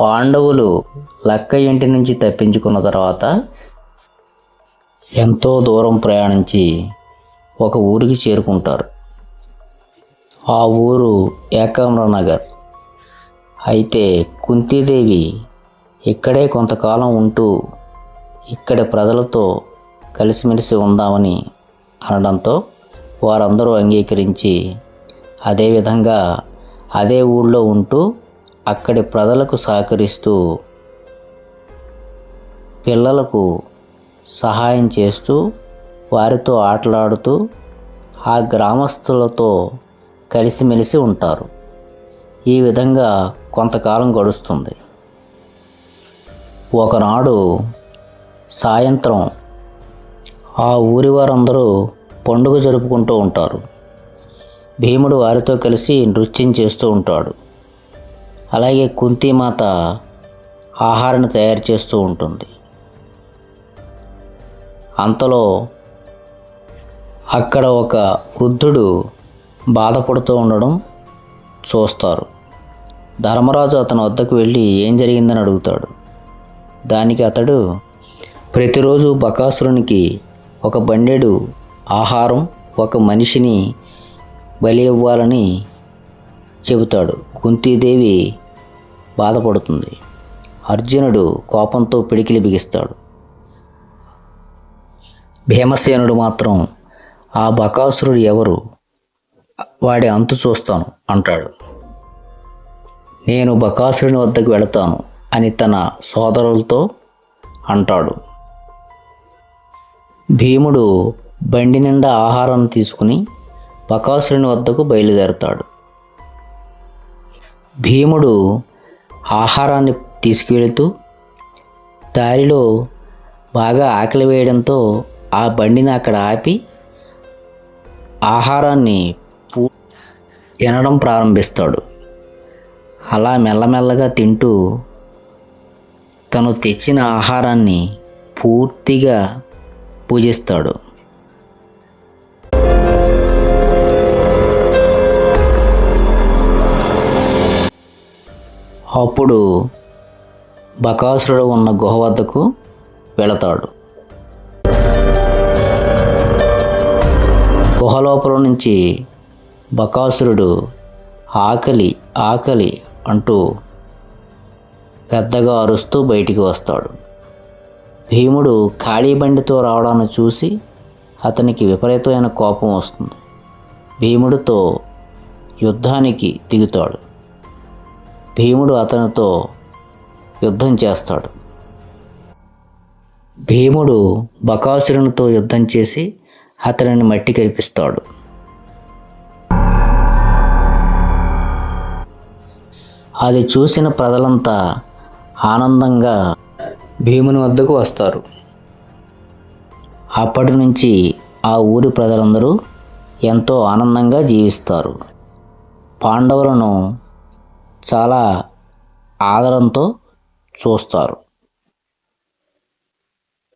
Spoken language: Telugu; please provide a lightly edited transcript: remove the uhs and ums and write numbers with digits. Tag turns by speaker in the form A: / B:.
A: పాండవులు లక్క ఇంటి నుంచి తప్పించుకున్న తర్వాత ఎంతో దూరం ప్రయాణించి ఒక ఊరికి చేరుకుంటారు. ఆ ఊరు ఏకామ్రనగర్. అయితే కుంతీదేవి ఇక్కడే కొంతకాలం ఉంటూ ఇక్కడి ప్రజలతో కలిసిమెలిసి ఉందామని అనడంతో వారందరూ అంగీకరించి అదేవిధంగా అదే ఊళ్ళో ఉంటూ అక్కడి ప్రజలకు సహకరిస్తూ పిల్లలకు సహాయం చేస్తూ వారితో ఆటలాడుతూ ఆ గ్రామస్తులతో కలిసిమెలిసి ఉంటారు. ఈ విధంగా కొంతకాలం గడుస్తుంది. ఒకనాడు సాయంత్రం ఆ ఊరి వారందరూ పండుగ జరుపుకుంటూ ఉంటారు. భీముడు వారితో కలిసి నృత్యం చేస్తూ ఉంటాడు. అలాగే కుంతీమాత ఆహారాన్ని తయారు చేస్తూ ఉంటుంది. అంతలో అక్కడ ఒక వృద్ధుడు బాధపడుతూ ఉండడం చూస్తారు. ధర్మరాజు అతని వద్దకు వెళ్ళి ఏం జరిగిందని అడుగుతాడు. దానికి అతడు ప్రతిరోజు బకాసురునికి ఒక బండెడు ఆహారం, ఒక మనిషిని బలి ఇవ్వాలని చెబుతాడు. కుంతీదేవి బాధపడుతుంది. అర్జునుడు కోపంతో పిడికిలి బిగిస్తాడు. భీమసేనుడు మాత్రం ఆ బకాసురుడు ఎవరు, వాడి అంతు చూస్తాను అంటాడు. నేను బకాసురుని వద్దకు వెళతాను అని తన సోదరులతో అంటాడు. భీముడు బండి నిండా ఆహారాన్ని తీసుకుని బకాసురుని వద్దకు బయలుదేరతాడు. భీముడు ఆహారాన్ని తీసుకువెళుతూ దారిలో బాగా ఆకలి వేయడంతో ఆ బండిని అక్కడ ఆపి ఆహారాన్ని తినడం ప్రారంభిస్తాడు. అలా మెల్లమెల్లగా తింటూ తను తెచ్చిన ఆహారాన్ని పూర్తిగా పూజిస్తాడు. అప్పుడు బకాసురుడు ఉన్న గుహ వద్దకు వెళతాడు. గుహ లోపల నుంచి బకాసురుడు ఆకలి ఆకలి అంటూ పెద్దగా అరుస్తూ బయటికి వస్తాడు. భీముడు ఖాళీ బండితో రావడాన్ని చూసి అతనికి విపరీతమైన కోపం వస్తుంది. భీముడితో యుద్ధానికి దిగుతాడు. భీముడు అతనితో యుద్ధం చేస్తాడు. భీముడు బకాసురునితో యుద్ధం చేసి అతనిని మట్టి కరిపిస్తాడు. అది చూసిన ప్రజలంతా ఆనందంగా భీముని వద్దకు వస్తారు. అప్పటి నుంచి ఆ ఊరి ప్రజలందరూ ఎంతో ఆనందంగా జీవిస్తారు. పాండవులను చాలా ఆదరంతో చూస్తారు.